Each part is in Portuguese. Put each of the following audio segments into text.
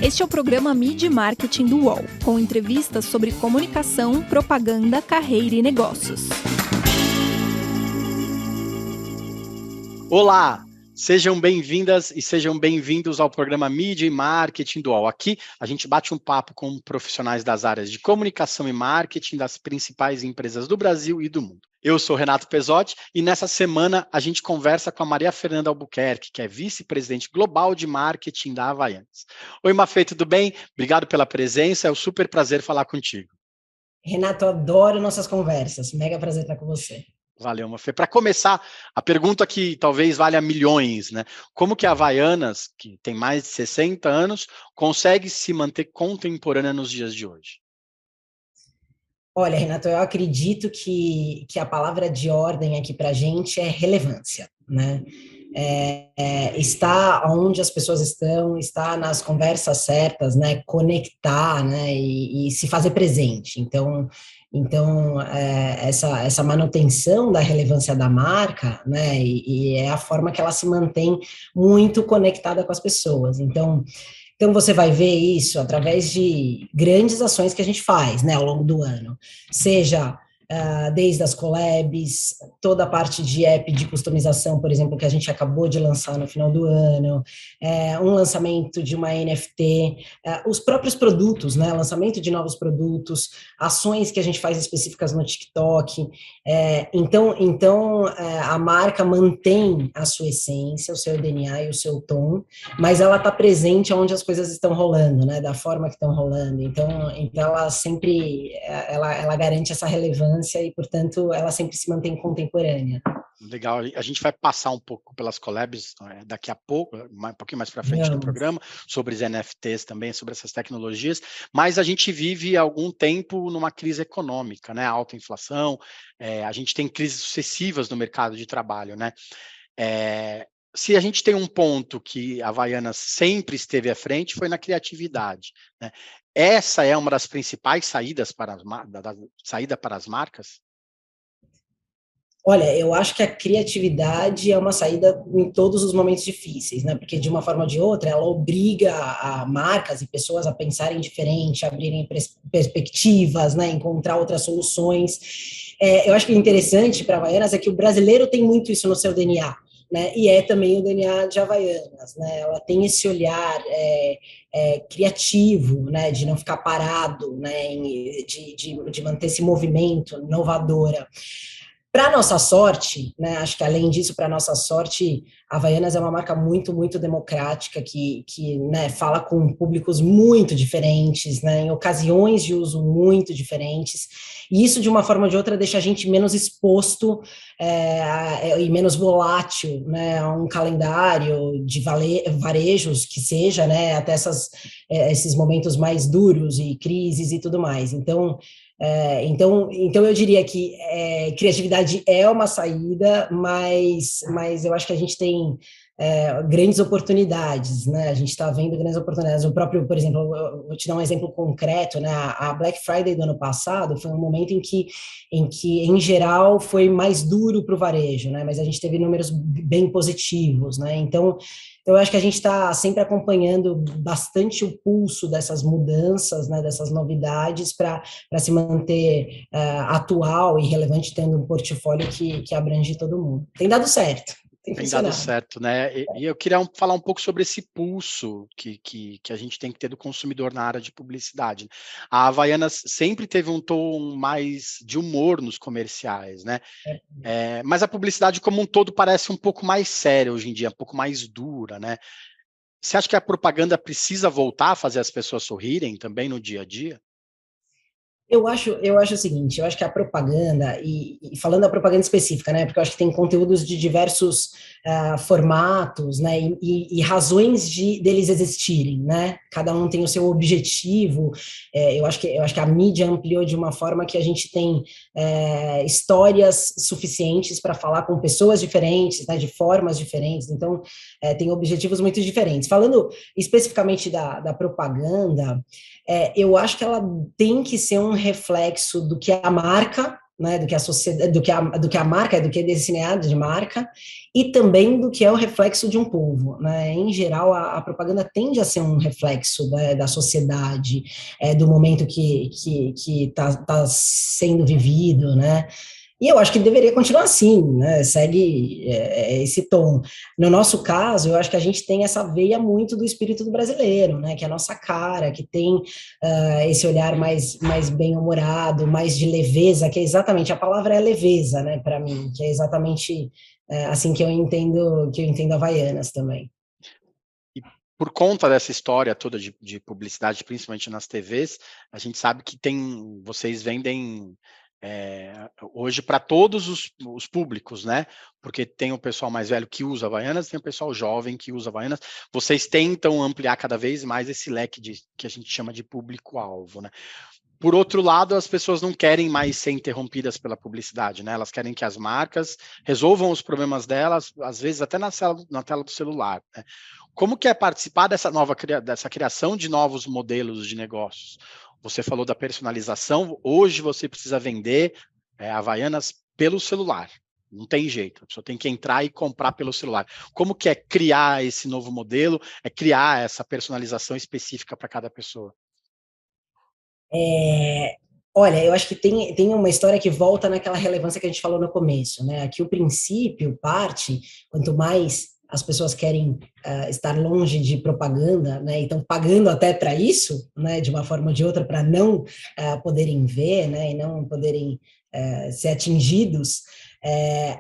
Este é o programa Mídia e Marketing do UOL, com entrevistas sobre comunicação, propaganda, carreira e negócios. Olá, sejam bem-vindas e sejam bem-vindos ao programa Mídia e Marketing do UOL. Aqui a gente bate um papo com profissionais das áreas de comunicação e marketing das principais empresas do Brasil e do mundo. Eu sou Renato Pesotti e nessa semana a gente conversa com a Maria Fernanda Albuquerque, que é vice-presidente global de marketing da Havaianas. Oi, Mafê, tudo bem? Obrigado pela presença, é um super prazer falar contigo. Renato, adoro nossas conversas, mega prazer estar com você. Valeu, Mafê. Para começar, a pergunta que talvez valha milhões, né? Como que a Havaianas, que tem mais de 60 anos, consegue se manter contemporânea nos dias de hoje? Olha, Renato, eu acredito que a palavra de ordem aqui para a gente é relevância, né? Estar onde as pessoas estão, estar nas conversas certas, né? Conectar, né? E se fazer presente. Então essa manutenção da relevância da marca, né? E é a forma que ela se mantém muito conectada com as pessoas. Então, você vai ver isso através de grandes ações que a gente faz, né, ao longo do ano. Seja desde as collabs, toda a parte de app de customização, por exemplo, que a gente acabou de lançar no final do ano, um lançamento de uma NFT, os próprios produtos, né, lançamento de novos produtos, ações que a gente faz específicas no TikTok. Então, a marca mantém a sua essência, o seu DNA e o seu tom, mas ela está presente onde as coisas estão rolando, né, da forma que estão rolando. Então ela sempre, ela garante essa relevância e, portanto, ela sempre se mantém contemporânea. Legal, a gente vai passar um pouco pelas collabs daqui a pouco, um pouquinho mais para frente no programa, sobre os NFTs também, sobre essas tecnologias, mas a gente vive há algum tempo numa crise econômica, né, alta inflação, a gente tem crises sucessivas no mercado de trabalho, né, se a gente tem um ponto que a Havaianas sempre esteve à frente, foi na criatividade, né? Essa é uma das principais saídas para saída para as marcas? Olha, eu acho que a criatividade é uma saída em todos os momentos difíceis, né? Porque, de uma forma ou de outra, ela obriga a marcas e pessoas a pensarem diferente, a abrirem perspectivas, né? Encontrar outras soluções. Eu acho que o interessante para a Havaianas é que o brasileiro tem muito isso no seu DNA. Né, e é também o DNA de Havaianas, né, ela tem esse olhar criativo, né, de não ficar parado, né, de manter esse movimento inovadora. Para nossa sorte, né, acho que além disso, para nossa sorte, a Havaianas é uma marca muito, muito democrática, que né, fala com públicos muito diferentes, né, em ocasiões de uso muito diferentes, e isso, de uma forma ou de outra, deixa a gente menos exposto e menos volátil, né, a um calendário de varejos que seja, né, até esses momentos mais duros e crises e tudo mais. Então eu diria que criatividade é uma saída, mas eu acho que a gente tem grandes oportunidades, né? A gente está vendo grandes oportunidades. O próprio, por exemplo, eu vou te dar um exemplo concreto, né? A Black Friday do ano passado foi um momento em que, em geral, foi mais duro para o varejo, né? Mas a gente teve números bem positivos, né? Então, eu acho que a gente está sempre acompanhando bastante o pulso dessas mudanças, né, dessas novidades, para se manter atual e relevante, tendo um portfólio que abrange todo mundo. Tem dado certo. Tem dado certo, né? E eu queria falar um pouco sobre esse pulso que a gente tem que ter do consumidor na área de publicidade. A Havaianas sempre teve um tom mais de humor nos comerciais, né? Mas a publicidade como um todo parece um pouco mais séria hoje em dia, um pouco mais dura, né? Você acha que a propaganda precisa voltar a fazer as pessoas sorrirem também no dia a dia? Eu acho o seguinte, eu acho que a propaganda, e falando da propaganda específica, né, porque eu acho que tem conteúdos de diversos formatos, né, e razões deles existirem, né, cada um tem o seu objetivo. Eu acho que a mídia ampliou de uma forma que a gente tem histórias suficientes para falar com pessoas diferentes, né, de formas diferentes, então tem objetivos muito diferentes. Falando especificamente da propaganda, eu acho que ela tem que ser um reflexo do que a marca né, do que a sociedade, do que a marca, do que é designado de marca, e também do que é o reflexo de um povo, né? Em geral, a propaganda tende a ser um reflexo da sociedade, do momento que tá sendo vivido, né? E eu acho que deveria continuar assim, né? Segue esse tom. No nosso caso, eu acho que a gente tem essa veia muito do espírito do brasileiro, né? Que é a nossa cara, que tem esse olhar mais bem-humorado, mais de leveza, que é exatamente, a palavra é leveza, né? Para mim, que é exatamente assim que eu entendo Havaianas também. E por conta dessa história toda de publicidade, principalmente nas TVs, a gente sabe que vocês vendem hoje para todos os públicos, né? Porque tem o pessoal mais velho que usa Havaianas, tem o pessoal jovem que usa Havaianas. Vocês tentam ampliar cada vez mais esse leque que a gente chama de público-alvo, né? Por outro lado, as pessoas não querem mais ser interrompidas pela publicidade, né? Elas querem que as marcas resolvam os problemas delas, às vezes até na tela do celular, né? Como que é participar dessa criação de novos modelos de negócios? Você falou da personalização, hoje você precisa vender Havaianas pelo celular. Não tem jeito, a pessoa tem que entrar e comprar pelo celular. Como que é criar esse novo modelo, criar essa personalização específica para cada pessoa? Olha, eu acho que tem uma história que volta naquela relevância que a gente falou no começo, né? Aqui o princípio parte, quanto mais as pessoas querem estar longe de propaganda, né? E estão pagando até para isso, né? De uma forma ou de outra, para não poderem ver, né? E não poderem ser atingidos.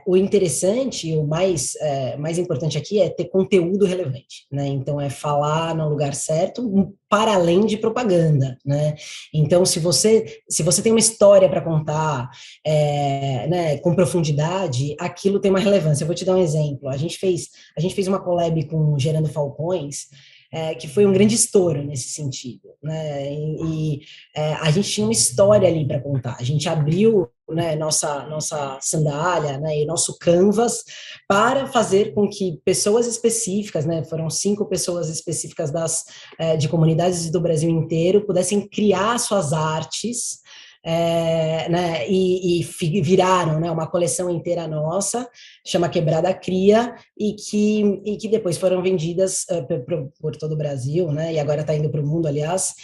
O interessante e o mais importante aqui é ter conteúdo relevante, né? Então, é falar no lugar certo, para além de propaganda, né? Então, se você tem uma história para contar, né, com profundidade, aquilo tem uma relevância. Eu vou te dar um exemplo. A gente fez uma collab com o Gerando Falcões, que foi um grande estouro nesse sentido, né? A gente tinha uma história ali para contar. A gente abriu, né, nossa sandália, né, e nosso canvas para fazer com que pessoas específicas, né, foram 5 pessoas específicas de comunidades do Brasil inteiro, pudessem criar suas artes, né, e viraram, né, uma coleção inteira nossa, chama Quebrada Cria, e que depois foram vendidas por todo o Brasil, né, e agora está indo para o mundo, aliás,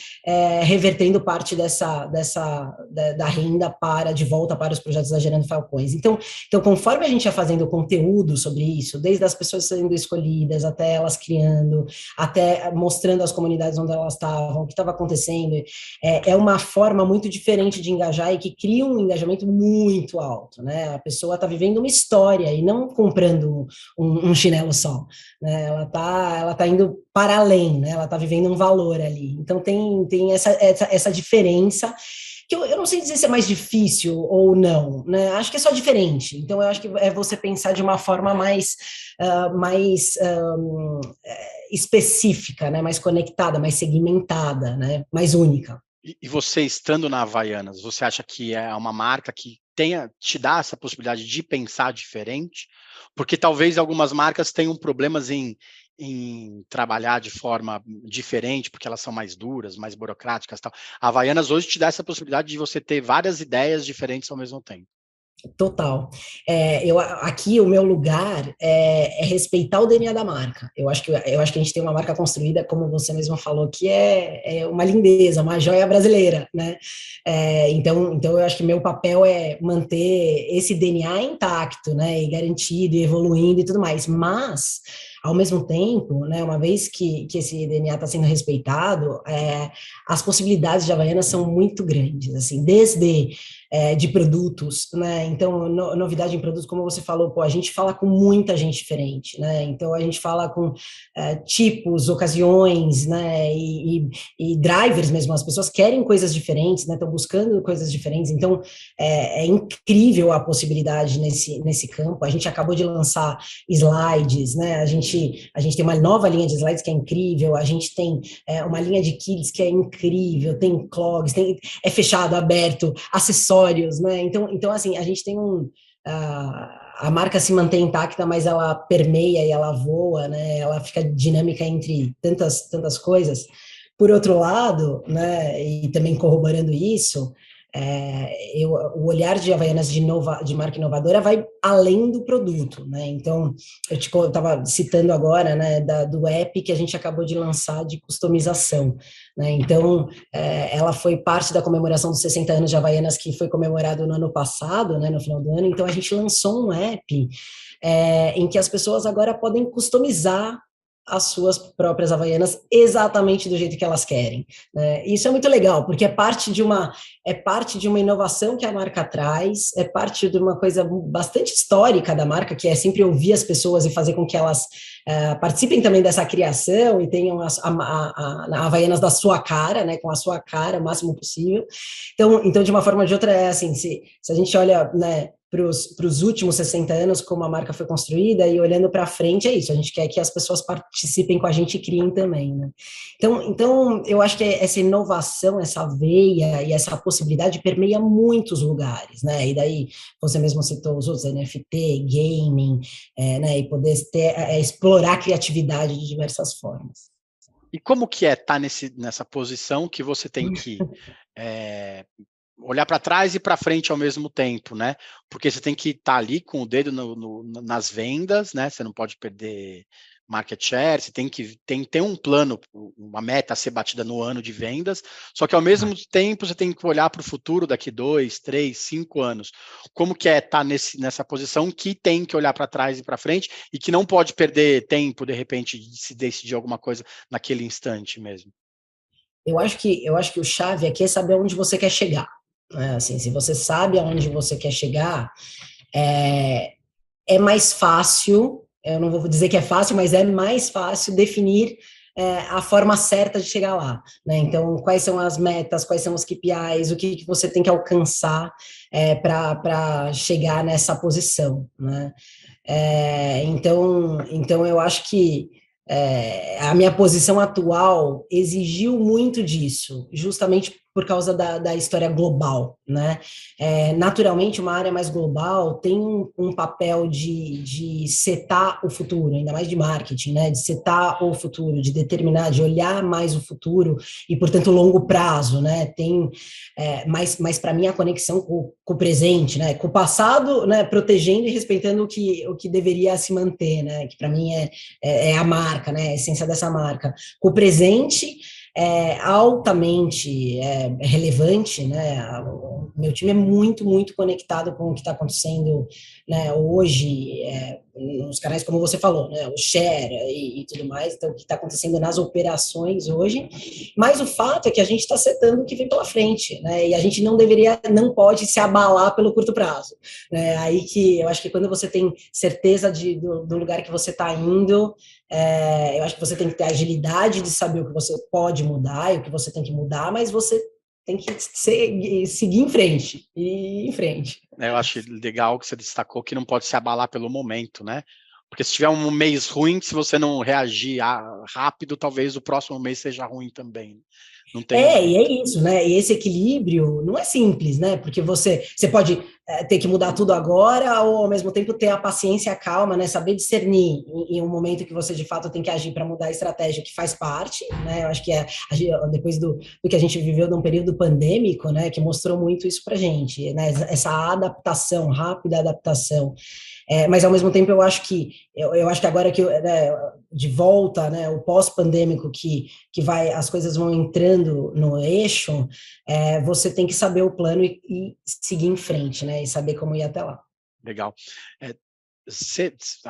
revertendo parte da renda de volta para os projetos da Gerando Falcões. Então, conforme a gente ia fazendo conteúdo sobre isso, desde as pessoas sendo escolhidas, até elas criando, até mostrando as comunidades onde elas estavam, o que estava acontecendo, é uma forma muito diferente de engajar e que cria um engajamento muito alto, né? A pessoa está vivendo uma história e não comprando um chinelo só, né? Ela tá indo para além, né? Ela está vivendo um valor ali. Então tem essa diferença que eu não sei dizer se é mais difícil ou não, né? Acho que é só diferente. Então eu acho que é você pensar de uma forma mais específica, né? Mais conectada, mais segmentada, né? Mais única. E você estando na Havaianas, você acha que é uma marca que te dá essa possibilidade de pensar diferente? Porque talvez algumas marcas tenham problemas em trabalhar de forma diferente, porque elas são mais duras, mais burocráticas e tal. A Havaianas hoje te dá essa possibilidade de você ter várias ideias diferentes ao mesmo tempo. Total. Aqui o meu lugar é respeitar o DNA da marca. Eu acho que a gente tem uma marca construída, como você mesmo falou, que é uma lindeza, uma joia brasileira, né? Então eu acho que meu papel é manter esse DNA intacto, né? E garantido, e evoluindo e tudo mais. Mas, ao mesmo tempo, né, uma vez que esse DNA está sendo respeitado, as possibilidades de Havaianas são muito grandes, assim, desde de produtos, né? Então, novidade em produtos, como você falou, pô, a gente fala com muita gente diferente, né? Então, a gente fala com tipos, ocasiões, né? E drivers mesmo, as pessoas querem coisas diferentes, né? Estão buscando coisas diferentes. Então, é incrível a possibilidade nesse campo. A gente acabou de lançar slides, né? A gente tem uma nova linha de slides que é incrível, a gente tem uma linha de kids que é incrível, tem clogs, é fechado, aberto, acessórios, né? Então assim, a gente tem a marca se mantém intacta, mas ela permeia e ela voa, né? Ela fica dinâmica entre tantas coisas. Por outro lado, né? E também corroborando isso, o olhar de Havaianas de marca inovadora vai além do produto, né? Então, eu estava citando agora, né, do app que a gente acabou de lançar de customização, né? Então, ela foi parte da comemoração dos 60 anos de Havaianas, que foi comemorado no ano passado, né, no final do ano. Então, a gente lançou um app em que as pessoas agora podem customizar as suas próprias Havaianas exatamente do jeito que elas querem, né? Isso é muito legal, porque é parte de uma inovação que a marca traz, é parte de uma coisa bastante histórica da marca, que é sempre ouvir as pessoas e fazer com que elas participem também dessa criação e tenham a Havaianas da sua cara, né, com a sua cara o máximo possível. Então de uma forma ou de outra, é assim, se a gente olha, né, para os últimos 60 anos, como a marca foi construída, e olhando para frente, é isso, a gente quer que as pessoas participem com a gente e criem também, né? Então, eu acho que essa inovação, essa veia e essa possibilidade permeia muitos lugares, né? E daí, você mesmo citou os outros, NFT, gaming, né? E poder explorar a criatividade de diversas formas. E como que é estar nessa posição que você tem que olhar para trás e para frente ao mesmo tempo, né? Porque você tem que estar ali com o dedo nas vendas, né? Você não pode perder market share, você tem que ter um plano, uma meta a ser batida no ano de vendas, só que ao mesmo tempo você tem que olhar para o futuro daqui 2, 3, 5 anos. Como que é estar nessa posição que tem que olhar para trás e para frente e que não pode perder tempo, de repente, de se decidir alguma coisa naquele instante mesmo? Eu acho que o chave aqui é saber onde você quer chegar, né? Assim, se você sabe aonde você quer chegar, é mais fácil, eu não vou dizer que é fácil, mas é mais fácil definir a forma certa de chegar lá, né? Então, quais são as metas, quais são os KPIs, o que você tem que alcançar para chegar nessa posição, né? Então, eu acho que a minha posição atual exigiu muito disso, justamente por causa da história global, né? Naturalmente, uma área mais global tem um papel de setar o futuro, ainda mais de marketing, né? De setar o futuro, de determinar, de olhar mais o futuro e, portanto, o longo prazo, né? Tem mas para mim a conexão com o presente, né? Com o passado, né? Protegendo e respeitando o que deveria se manter, né? Que para mim é a marca, né? A essência dessa marca. Com o presente altamente relevante, né? O meu time é muito, muito conectado com o que está acontecendo, né, hoje, nos canais, como você falou, né, o share e tudo mais, então o que está acontecendo nas operações hoje, mas o fato é que a gente está setando o que vem pela frente, né, e a gente não pode se abalar pelo curto prazo, né, aí que eu acho que quando você tem certeza do lugar que você está indo, eu acho que você tem que ter agilidade de saber o que você pode mudar e o que você tem que mudar, mas você tem que seguir em frente, e em frente. Eu acho legal que você destacou que não pode se abalar pelo momento, né? Porque se tiver um mês ruim, se você não reagir rápido, talvez o próximo mês seja ruim também. Não tem jeito. E é isso, né? E esse equilíbrio não é simples, né? Porque você pode ter que mudar tudo agora, ou ao mesmo tempo ter a paciência, a calma, né? Saber discernir em um momento que você de fato tem que agir para mudar a estratégia, que faz parte, né? Eu acho que depois do que a gente viveu num período pandêmico, né? Que mostrou muito isso para gente, né? Essa adaptação, rápida adaptação. Mas ao mesmo tempo eu acho que agora que né, de volta, né, o pós-pandêmico que as coisas vão entrando no eixo, você tem que saber o plano e seguir em frente, né, e saber como ir até lá. Legal.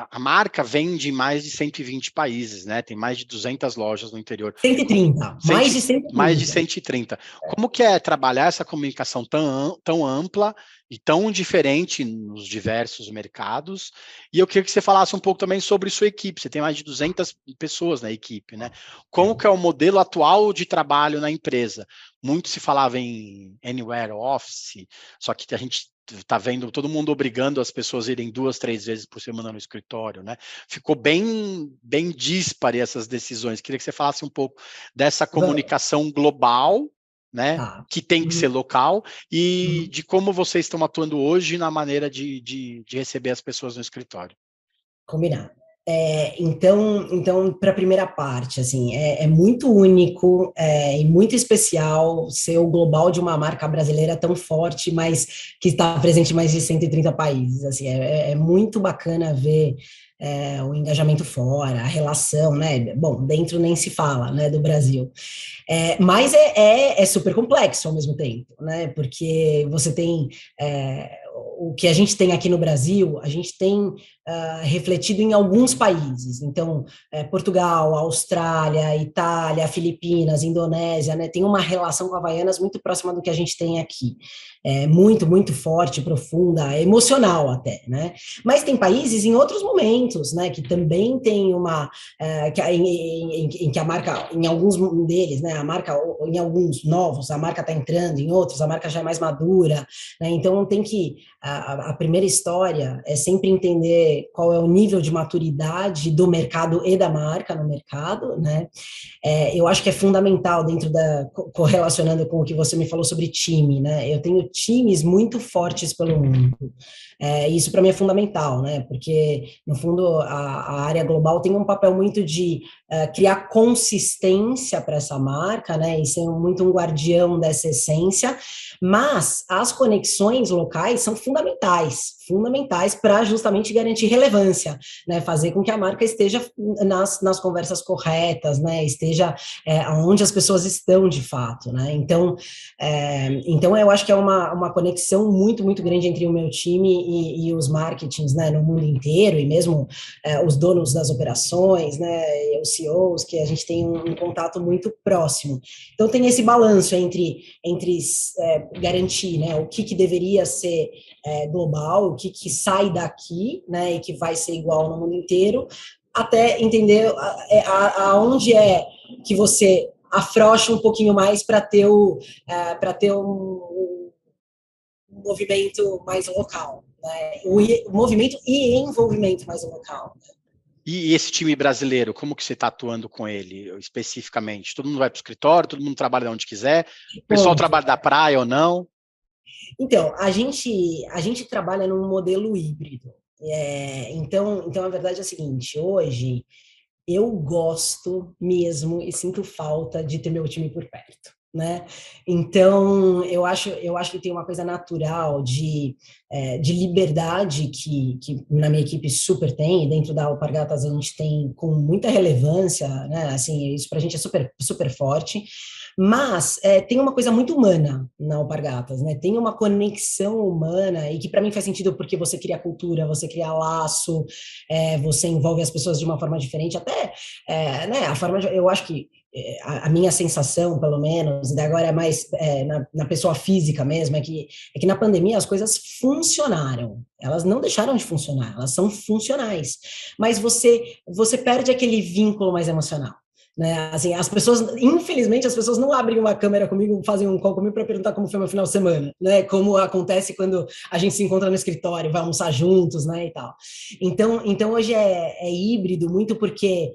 A marca vende em mais de 120 países, né? Tem mais de 200 lojas no interior. 130, mais de 130. Mais de 130. Como que é trabalhar essa comunicação tão ampla e tão diferente nos diversos mercados? E eu queria que você falasse um pouco também sobre sua equipe. Você tem mais de 200 pessoas na equipe, né? Como que é o modelo atual de trabalho na empresa? Muito se falava em Anywhere Office, só que a gente está vendo todo mundo obrigando as pessoas a irem 2, 3 vezes por semana no escritório, né? Ficou bem díspare essas decisões. Queria que você falasse um pouco dessa comunicação global, né? Tá. Que tem que ser local, e de como vocês estão atuando hoje na maneira de receber as pessoas no escritório. Combinado. Então para a primeira parte, assim, é muito único e muito especial ser o global de uma marca brasileira tão forte, mas que está presente em mais de 130 países. Assim, é muito bacana ver o engajamento fora, a relação, né? Bom, dentro nem se fala, né, do Brasil. Mas é super complexo ao mesmo tempo, né? Porque você tem o que a gente tem aqui no Brasil, a gente tem refletido em alguns países. Então, Portugal, Austrália, Itália, Filipinas, Indonésia, né? Tem uma relação com Havaianas muito próxima do que a gente tem aqui. Muito, muito forte, profunda, emocional até, né? Mas tem países em outros momentos, né? Que também tem uma em que a marca, em alguns deles, né, a marca, em alguns novos, a marca está entrando, em outros, a marca já é mais madura, né, então tem que, a primeira história é sempre entender qual é o nível de maturidade do mercado e da marca no mercado, né, eu acho que é fundamental dentro correlacionando com o que você me falou sobre time, né, eu tenho times muito fortes pelo mundo, isso para mim é fundamental, né? Porque, no fundo, a área global tem um papel muito de criar consistência para essa marca, né? E ser muito um guardião dessa essência, mas as conexões locais são fundamentais para justamente garantir relevância, né? Fazer com que a marca esteja nas conversas corretas, né? Esteja onde as pessoas estão de fato, né? Então eu acho que é uma conexão muito, muito grande entre o meu time e os marketings, né, no mundo inteiro, e mesmo os donos das operações, né, e os CEOs, que a gente tem um contato muito próximo. Então tem esse balanço entre garantir, né, o que deveria ser global, o que sai daqui, né, e que vai ser igual no mundo inteiro, até entender aonde é que você afrouxa um pouquinho mais para ter um movimento mais local, né? O movimento e envolvimento mais local. E esse time brasileiro, como que você está atuando com ele especificamente? Todo mundo vai para o escritório, todo mundo trabalha onde quiser? O pessoal trabalha da praia ou não? Então, a gente trabalha num modelo híbrido. Então, a verdade é a seguinte, hoje eu gosto mesmo e sinto falta de ter meu time por perto, né? Então, eu acho que tem uma coisa natural de liberdade que na minha equipe super tem, e dentro da Alpargatas a gente tem com muita relevância, né? Assim, isso para a gente é super, super forte. Mas tem uma coisa muito humana na Alpargatas, né? Tem uma conexão humana e que para mim faz sentido porque você cria cultura, você cria laço, você envolve as pessoas de uma forma diferente, até né, a forma eu acho que a minha sensação, pelo menos, e agora é mais na pessoa física mesmo, é que na pandemia as coisas funcionaram. Elas não deixaram de funcionar, elas são funcionais. Mas você perde aquele vínculo mais emocional. Né? Assim, infelizmente, as pessoas não abrem uma câmera comigo, fazem um call comigo para perguntar como foi meu final de semana, né? Como acontece quando a gente se encontra no escritório, vai almoçar juntos, né? E tal. Então hoje é híbrido, muito porque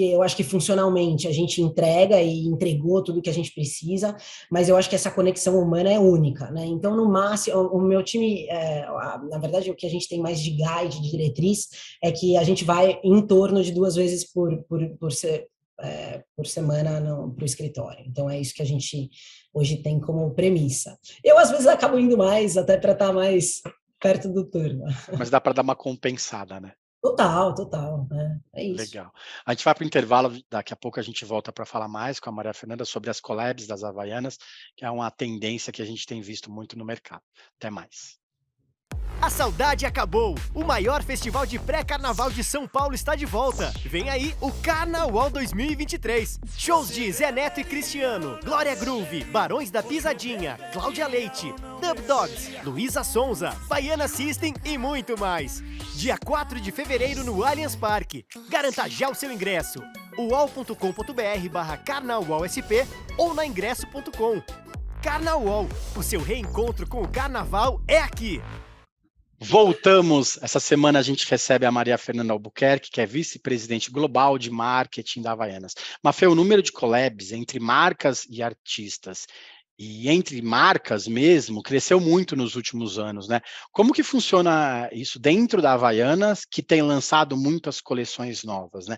eu acho que funcionalmente a gente entrega e entregou tudo que a gente precisa, mas eu acho que essa conexão humana é única, né? Então, no máximo, o meu time, na verdade, o que a gente tem mais de guide, de diretriz, é que a gente vai em torno de 2 vezes por semana para o escritório. Então, é isso que a gente hoje tem como premissa. Eu, às vezes, acabo indo mais, até para estar mais perto do turno. Mas dá para dar uma compensada, né? Total, né? É isso. Legal. A gente vai para o intervalo, daqui a pouco a gente volta para falar mais com a Maria Fernanda sobre as collabs das Havaianas, que é uma tendência que a gente tem visto muito no mercado. Até mais. A saudade acabou! O maior festival de pré-carnaval de São Paulo está de volta. Vem aí o Carnaval 2023. Shows de Zé Neto e Cristiano, Glória Groove, Barões da Pisadinha, Cláudia Leite, Dub Dogs, Luísa Sonza, Baiana System e muito mais. Dia 4 de fevereiro no Allianz Parque. Garanta já o seu ingresso. uol.com.br/carnawalsp ou na ingresso.com. Carnaval, o seu reencontro com o carnaval é aqui. Voltamos. Essa semana a gente recebe a Maria Fernanda Albuquerque, que é vice-presidente global de marketing da Havaianas. Mafê, o número de collabs entre marcas e artistas e entre marcas mesmo, cresceu muito nos últimos anos, né? Como que funciona isso dentro da Havaianas, que tem lançado muitas coleções novas, né?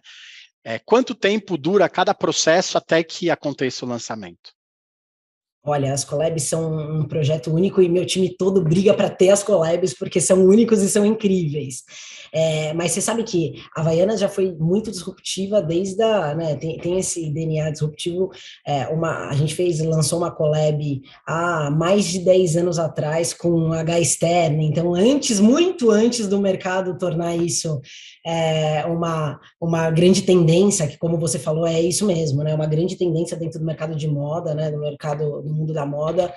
Quanto tempo dura cada processo até que aconteça o lançamento? Olha, as collabs são um projeto único e meu time todo briga para ter as collabs, porque são únicos e são incríveis. Mas você sabe que a Havaianas já foi muito disruptiva desde né, tem esse DNA disruptivo. A gente lançou uma collab há mais de 10 anos atrás com H externa, então muito antes do mercado tornar isso uma grande tendência, que como você falou, é isso mesmo, né? Uma grande tendência dentro do mercado de moda, né? Do mundo da moda,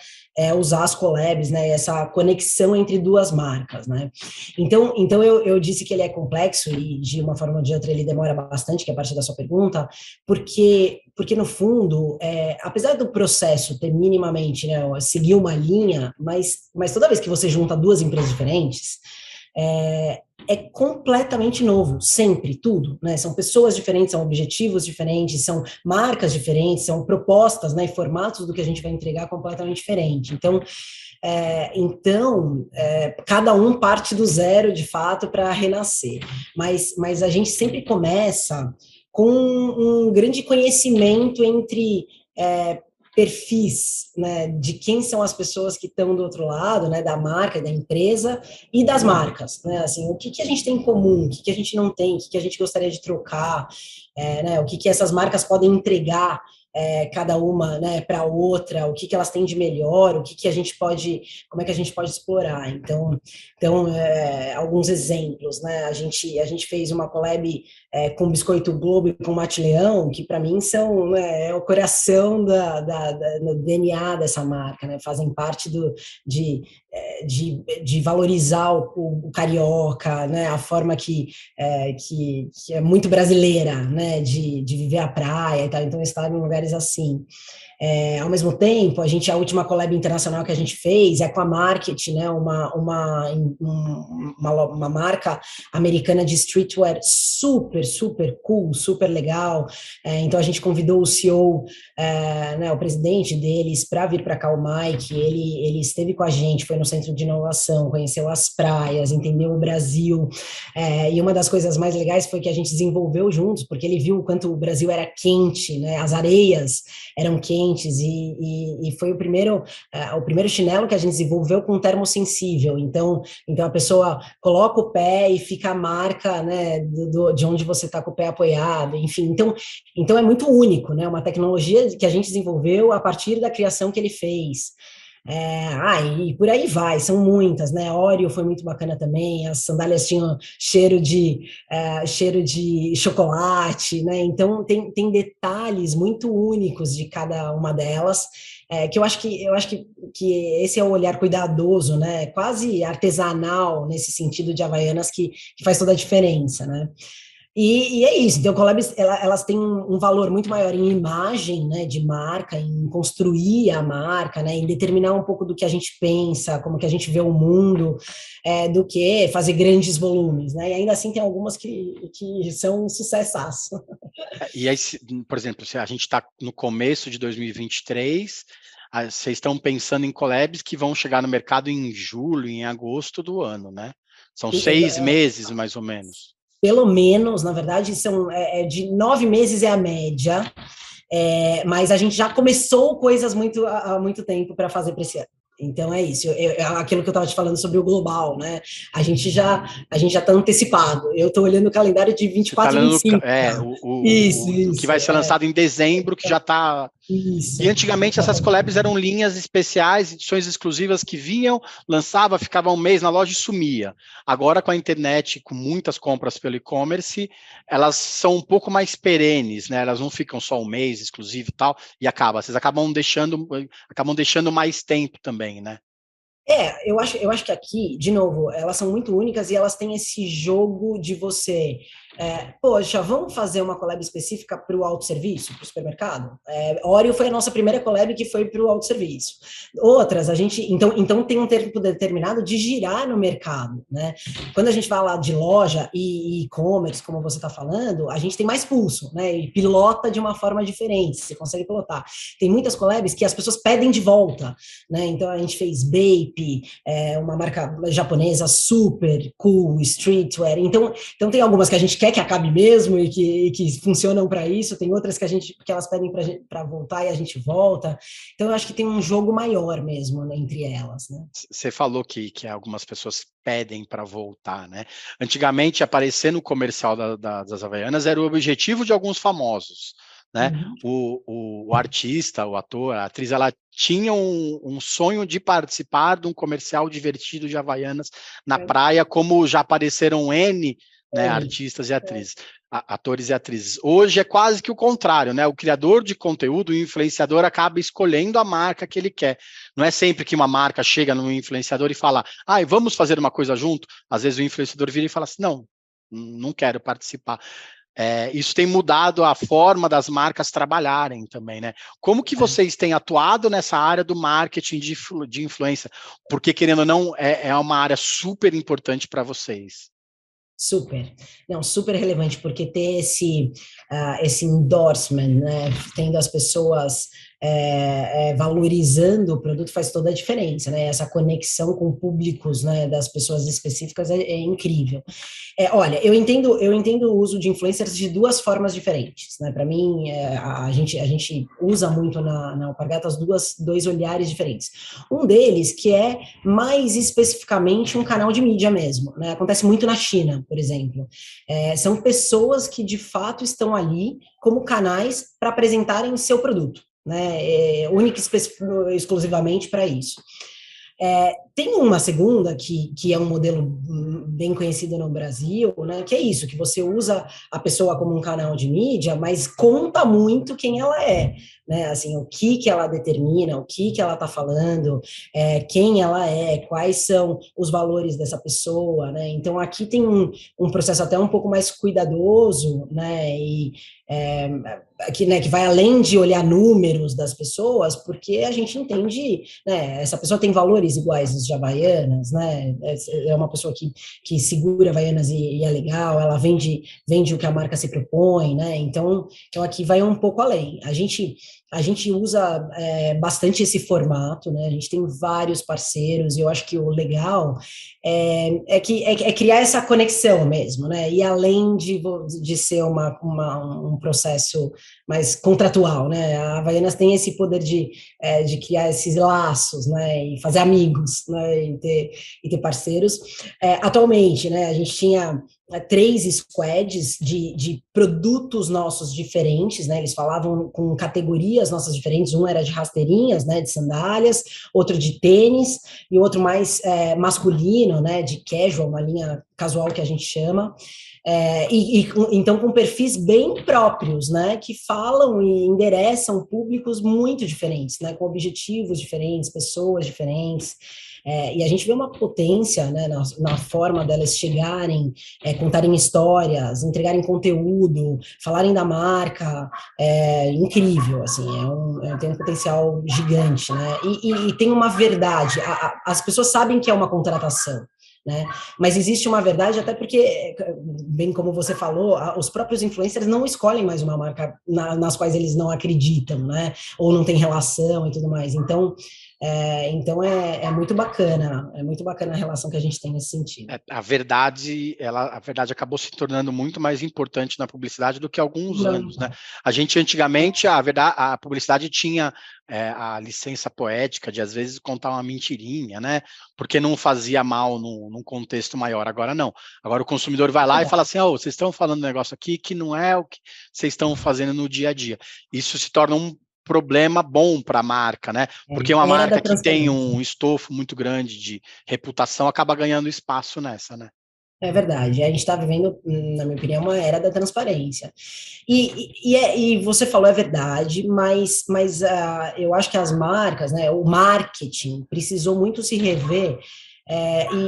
usar as collabs, né? Essa conexão entre duas marcas, né? Então eu disse que ele é complexo e de uma forma ou de outra ele demora bastante, que é parte da sua pergunta, porque no fundo, apesar do processo ter minimamente, né, seguir uma linha, mas toda vez que você junta duas empresas diferentes, é completamente novo, sempre, tudo, né? São pessoas diferentes, são objetivos diferentes, são marcas diferentes, são propostas, né, e formatos do que a gente vai entregar completamente diferente. Então, cada um parte do zero, de fato, para renascer. Mas a gente sempre começa com um grande conhecimento entre perfis, né, de quem são as pessoas que estão do outro lado, né, da marca, da empresa e das marcas, né, assim, o que a gente tem em comum, o que a gente não tem, o que a gente gostaria de trocar, né, o que essas marcas podem entregar cada uma, né, para outra, o que elas têm de melhor, como é que a gente pode explorar. Então alguns exemplos, né, a gente fez uma collab com Biscoito Globo e com Mate Leão, que para mim são, né, o coração do DNA dessa marca, né, fazem parte de valorizar o carioca, né, a forma que é muito brasileira, né, de viver a praia e tal, então estar em lugares assim. Ao mesmo tempo, a última collab internacional que a gente fez é com a Market, né, uma marca americana de streetwear super, super cool, super legal. Então a gente convidou o CEO, né, o presidente deles, para vir para cá, o Mike. Ele esteve com a gente, foi no centro de inovação, conheceu as praias, entendeu o Brasil. E uma das coisas mais legais foi que a gente desenvolveu juntos, porque ele viu o quanto o Brasil era quente, né, as areias eram quentes, e foi o primeiro chinelo que a gente desenvolveu com termossensível. Então a pessoa coloca o pé e fica a marca, né, de onde você está com o pé apoiado, enfim. Então é muito único, né, uma tecnologia que a gente desenvolveu a partir da criação que ele fez. E por aí vai, são muitas, né? Oreo foi muito bacana também, as sandálias tinham cheiro de chocolate, né? Então tem detalhes muito únicos de cada uma delas, que eu acho que esse é o olhar cuidadoso, né? Quase artesanal nesse sentido de Havaianas que faz toda a diferença, né? E é isso, então collabs, elas têm um valor muito maior em imagem, né, de marca, em construir a marca, né, em determinar um pouco do que a gente pensa, como que a gente vê o mundo, do que fazer grandes volumes, né, e ainda assim tem algumas que são um sucessaço. E aí, por exemplo, se a gente está no começo de 2023, vocês estão pensando em collabs que vão chegar no mercado em julho, em agosto do ano, né? São 6 meses, mais ou menos. Pelo menos, na verdade, são de 9 meses é a média, mas a gente já começou coisas há muito tempo para fazer para esse ano. Então é isso, aquilo que eu estava te falando sobre o global, né? A gente já está antecipado. Eu estou olhando o calendário de 24 e 25. O que vai ser lançado em dezembro, que já está... E antigamente essas collabs eram linhas especiais, edições exclusivas que vinham, lançava, ficava um mês na loja e sumia. Agora com a internet, com muitas compras pelo e-commerce, elas são um pouco mais perenes, né? Elas não ficam só um mês exclusivo e tal, e vocês acabam deixando mais tempo também, né? Eu acho que aqui, de novo, elas são muito únicas e elas têm esse jogo de você Poxa, vamos fazer uma collab específica para o autosserviço, para o supermercado? Oreo foi a nossa primeira collab que foi para o autosserviço. Outras, a gente, então tem um tempo determinado de girar no mercado, né? Quando a gente vai lá de loja e e-commerce, como você está falando, a gente tem mais pulso, né? E pilota de uma forma diferente, você consegue pilotar. Tem muitas collabs que as pessoas pedem de volta, né? Então a gente fez Bape, uma marca japonesa super cool, streetwear. Então tem algumas que a gente quer que acabe mesmo e que funcionam para isso, tem outras que elas pedem para voltar e a gente volta. Então eu acho que tem um jogo maior mesmo, né, entre elas, né? Você falou que algumas pessoas pedem para voltar, né? Antigamente, aparecer no comercial das Havaianas era o objetivo de alguns famosos, né? O artista, o ator, a atriz, ela tinha um sonho de participar de um comercial divertido de Havaianas na praia, como já apareceram N, né, artistas e atrizes, atores e atrizes. Hoje é quase que o contrário, né? O criador de conteúdo, o influenciador, acaba escolhendo a marca que ele quer. Não é sempre que uma marca chega no influenciador e fala, vamos fazer uma coisa junto. Às vezes o influenciador vira e fala assim, não quero participar. Isso tem mudado a forma das marcas trabalharem também, né? Como que vocês têm atuado nessa área do marketing de influência? Porque, querendo ou não, é uma área super importante para vocês. Super, não, super relevante, porque ter esse endorsement, né, tendo as pessoas valorizando o produto faz toda a diferença, né, essa conexão com públicos, né, das pessoas específicas é incrível. Olha, eu entendo o uso de influencers de duas formas diferentes, né, para mim, a gente usa muito na Alpargatas dois olhares diferentes. Um deles que é mais especificamente um canal de mídia mesmo, né, acontece muito na China, por exemplo. São pessoas que, de fato, estão ali como canais para apresentarem seu produto, né? Única e exclusivamente para isso. Tem uma segunda, que é um modelo bem conhecido no Brasil, né, que é isso, que você usa a pessoa como um canal de mídia, mas conta muito quem ela é, né, assim, o que ela determina, o que ela está falando, quem ela é, quais são os valores dessa pessoa, né, então aqui tem um processo até um pouco mais cuidadoso, né, que vai além de olhar números das pessoas, porque a gente entende, né, essa pessoa tem valores iguais aos de Havaianas, né, é uma pessoa que segura Havaianas e é legal, ela vende o que a marca se propõe, né, então aqui vai um pouco além. A gente usa bastante esse formato, né, a gente tem vários parceiros, e eu acho que o legal é criar essa conexão mesmo, né, e além de ser um processo mais contratual, né, a Havaianas tem esse poder de criar esses laços, né, e fazer amigos, né, e ter parceiros. Atualmente, né, a gente tinha 3 squads de produtos nossos diferentes, né, eles falavam com categorias nossas diferentes, um era de rasteirinhas, né, de sandálias, outro de tênis, e outro mais masculino, né, de casual, uma linha casual que a gente chama, então com perfis bem próprios, né, que falam e endereçam públicos muito diferentes, né, com objetivos diferentes, pessoas diferentes, e a gente vê uma potência, né, na forma delas chegarem, contarem histórias, entregarem conteúdo, falarem da marca, incrível, assim, tem um potencial gigante, né, e tem uma verdade, as pessoas sabem que é uma contratação, né? Mas existe uma verdade, até porque, bem como você falou, os próprios influencers não escolhem mais uma marca nas quais eles não acreditam, né? Ou não tem relação e tudo mais. Então é muito bacana a relação que a gente tem nesse sentido. A verdade acabou se tornando muito mais importante na publicidade do que há alguns anos, né? A gente antigamente, a publicidade tinha a licença poética de às vezes contar uma mentirinha, né? Porque não fazia mal num contexto maior. Agora não. Agora o consumidor vai lá e fala assim, vocês estão falando um negócio aqui que não é o que vocês estão fazendo no dia a dia. Isso se torna um problema bom para a marca, né? Porque uma marca que tem um estofo muito grande de reputação acaba ganhando espaço nessa, né? É verdade, a gente está vivendo, na minha opinião, uma era da transparência. E você falou, é verdade, mas eu acho que as marcas, né, o marketing precisou muito se rever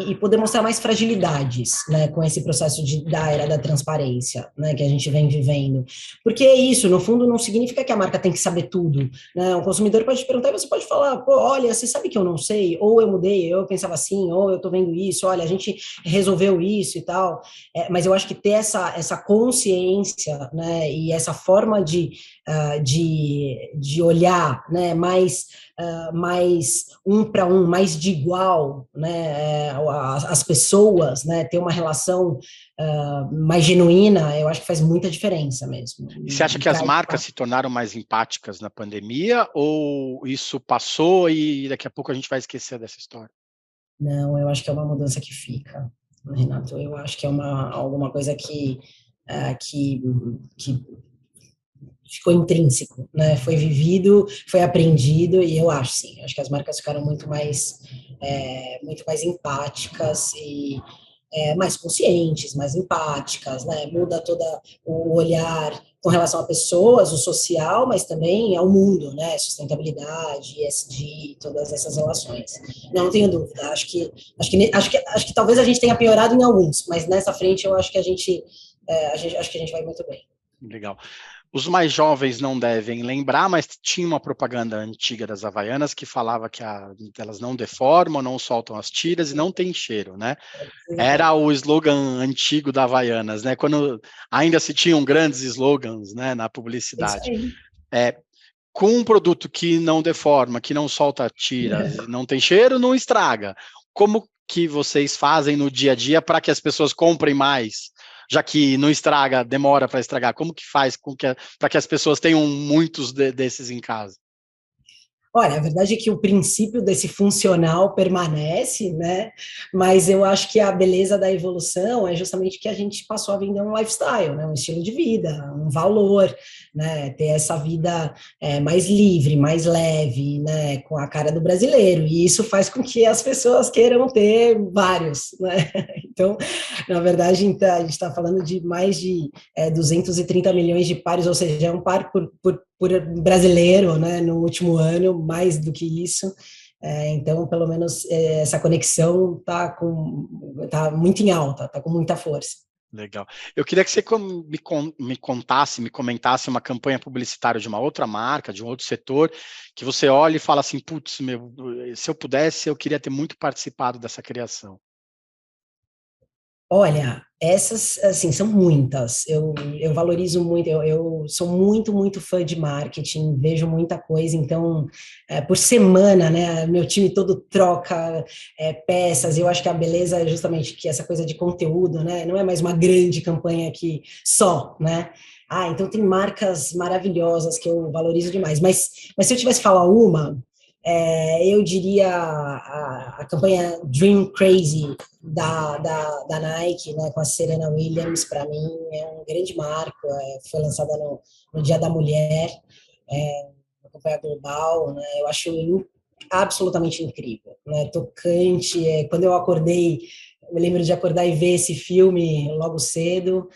e poder mostrar mais fragilidades, né, com esse processo da era da transparência, né, que a gente vem vivendo. Porque isso, no fundo, não significa que a marca tem que saber tudo, né? O consumidor pode te perguntar e você pode falar, pô, olha, você sabe que eu não sei, ou eu mudei, ou eu pensava assim, ou eu tô vendo isso, olha, a gente resolveu isso e tal. Mas eu acho que ter essa consciência, né, e essa forma de olhar, né, mais um para um, mais de igual, né, as pessoas, né, ter uma relação mais genuína, eu acho que faz muita diferença mesmo. E você acha que as marcas se tornaram mais empáticas na pandemia, ou isso passou e daqui a pouco a gente vai esquecer dessa história? Não, eu acho que é uma mudança que fica, Renato. Eu acho que é alguma coisa que ficou intrínseco, né? Foi vivido, foi aprendido, e eu acho, sim, acho que as marcas ficaram muito mais empáticas e mais conscientes, mais empáticas, né? Muda todo o olhar com relação a pessoas, o social, mas também ao mundo, né? Sustentabilidade, ESG, todas essas relações. Não tenho dúvida. Acho que talvez a gente tenha piorado em alguns, mas nessa frente eu acho que a gente vai muito bem. Legal. Os mais jovens não devem lembrar, mas tinha uma propaganda antiga das Havaianas que falava que elas não deformam, não soltam as tiras e não tem cheiro, né? Era o slogan antigo da Havaianas, né? Quando ainda se tinham grandes slogans, né, na publicidade. Com um produto que não deforma, que não solta tiras, não tem cheiro, não estraga. Como que vocês fazem no dia a dia para que as pessoas comprem mais? Já que não estraga, demora para estragar, como que faz para que as pessoas tenham muitos desses em casa? Olha, a verdade é que o princípio desse funcional permanece, né? Mas eu acho que a beleza da evolução é justamente que a gente passou a vender um lifestyle, né? Um estilo de vida, um valor, né? Ter essa vida mais livre, mais leve, né? Com a cara do brasileiro. E isso faz com que as pessoas queiram ter vários, né? Então, na verdade, a gente está falando de mais de 230 milhões de pares, ou seja, é um par por brasileiro, né, no último ano, mais do que isso. Então, pelo menos, essa conexão tá muito em alta, tá com muita força. Legal. Eu queria que você me comentasse uma campanha publicitária de uma outra marca, de um outro setor, que você olha e fala assim, putz, se eu pudesse, eu queria ter muito participado dessa criação. Olha, essas, assim, são muitas. Eu valorizo muito, eu sou muito, muito fã de marketing, vejo muita coisa, então, por semana, né, meu time todo troca peças, eu acho que a beleza é justamente que essa coisa de conteúdo, né, não é mais uma grande campanha aqui só, né, então tem marcas maravilhosas que eu valorizo demais, mas se eu tivesse que falar uma, eu diria a campanha Dream Crazy da Nike, né, com a Serena Williams, para mim é um grande marco, foi lançada no Dia da Mulher, uma campanha global, né, eu acho absolutamente incrível, né, tocante, quando eu acordei, eu me lembro de acordar e ver esse filme logo cedo,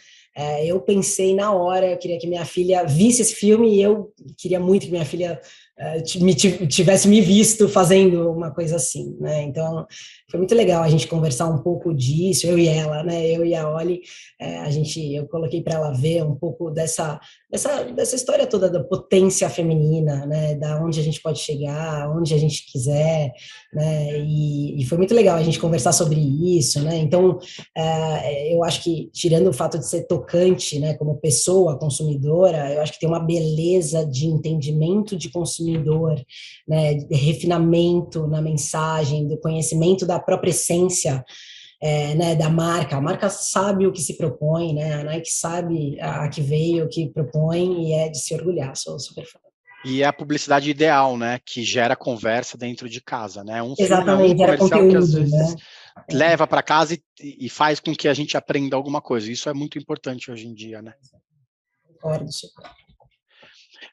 eu pensei na hora, eu queria que minha filha visse esse filme e eu queria muito que minha filha tivesse me visto fazendo uma coisa assim, né? Então, foi muito legal a gente conversar um pouco disso, eu e ela, né? Eu e a Oli, eu coloquei para ela ver um pouco dessa história toda da potência feminina, né? Da onde a gente pode chegar, onde a gente quiser, né? E foi muito legal a gente conversar sobre isso, né? Então, eu acho que, tirando o fato de ser tocante, né? Como pessoa consumidora, eu acho que tem uma beleza de entendimento de consumidor, né? De refinamento na mensagem, do conhecimento da própria essência, né, da marca. A marca sabe o que se propõe, né? A Nike sabe a que veio, o que propõe, e é de se orgulhar, sou super fã. E é a publicidade ideal, né? Que gera conversa dentro de casa, né? Exatamente, filme, era conteúdo, que às vezes né? leva para casa e faz com que a gente aprenda alguma coisa. Isso é muito importante hoje em dia, né? Concordo, super.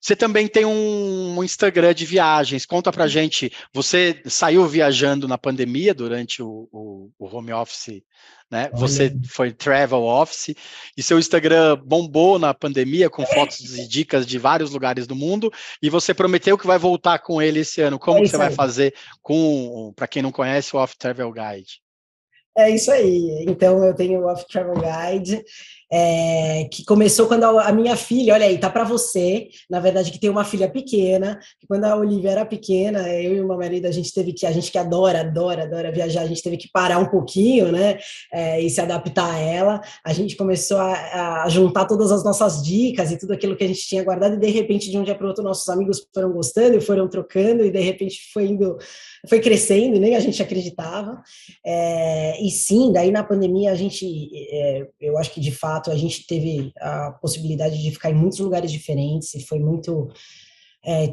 Você também tem um Instagram de viagens. Conta pra gente, você saiu viajando na pandemia durante o home office, né? Você foi travel office e seu Instagram bombou na pandemia com fotos e dicas de vários lugares do mundo e você prometeu que vai voltar com ele esse ano. Como que você vai fazer para quem não conhece, o Off Travel Guide? É isso aí. Então, eu tenho o Off Travel Guide, que começou quando a minha filha, olha aí, tá para você, na verdade, que tem uma filha pequena, que quando a Olivia era pequena, eu e o meu marido, a gente que adora viajar, a gente teve que parar um pouquinho, né, e se adaptar a ela. A gente começou a juntar todas as nossas dicas e tudo aquilo que a gente tinha guardado, e de repente, de um dia para o outro, nossos amigos foram gostando e foram trocando, e de repente foi crescendo, e nem a gente acreditava. E sim, daí na pandemia a gente, eu acho que de fato a gente teve a possibilidade de ficar em muitos lugares diferentes, e foi muito,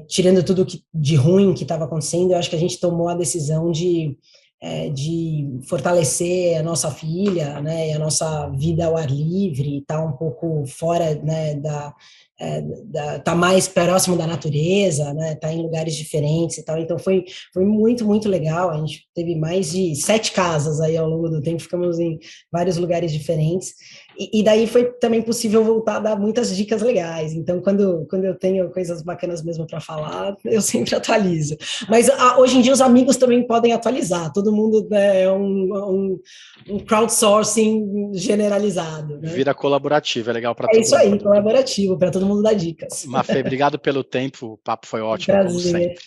tirando tudo de ruim que estava acontecendo, eu acho que a gente tomou a decisão de fortalecer a nossa filha, né, e a nossa vida ao ar livre, estar um pouco fora, né, tá mais próximo da natureza, né, tá em lugares diferentes e tal. Então foi muito, muito legal. A gente teve mais de 7 casas aí ao longo do tempo, ficamos em vários lugares diferentes, e daí foi também possível voltar a dar muitas dicas legais. Então, quando eu tenho coisas bacanas mesmo para falar, eu sempre atualizo. Mas hoje em dia os amigos também podem atualizar, todo mundo, né, é um crowdsourcing generalizado, né? Vira colaborativo, é legal para todo mundo. É isso aí, colaborativo, para todo mundo dar dicas. Mafê, obrigado pelo tempo, o papo foi ótimo, Prazer. como sempre.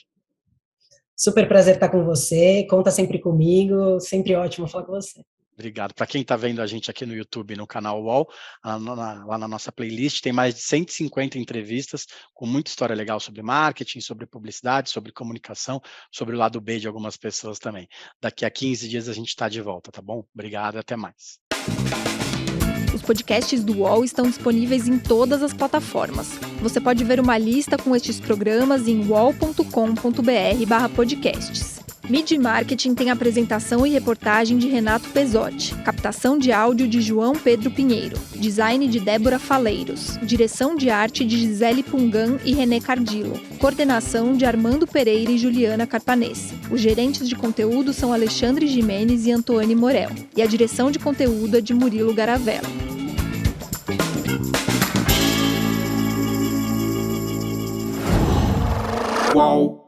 Super prazer estar com você, conta sempre comigo, sempre ótimo falar com você. Obrigado. Para quem está vendo a gente aqui no YouTube, no canal UOL, lá na nossa playlist, tem mais de 150 entrevistas com muita história legal sobre marketing, sobre publicidade, sobre comunicação, sobre o lado B de algumas pessoas também. Daqui a 15 dias a gente está de volta, tá bom? Obrigado e até mais. Os podcasts do UOL estão disponíveis em todas as plataformas. Você pode ver uma lista com estes programas em uol.com.br/podcasts. Mid Marketing tem apresentação e reportagem de Renato Pesotti, captação de áudio de João Pedro Pinheiro, design de Débora Faleiros, direção de arte de Gisele Pungan e René Cardillo, coordenação de Armando Pereira e Juliana Carpanese. Os gerentes de conteúdo são Alexandre Jimenez e Antônio Morel, e a direção de conteúdo é de Murilo Garavella. Uau!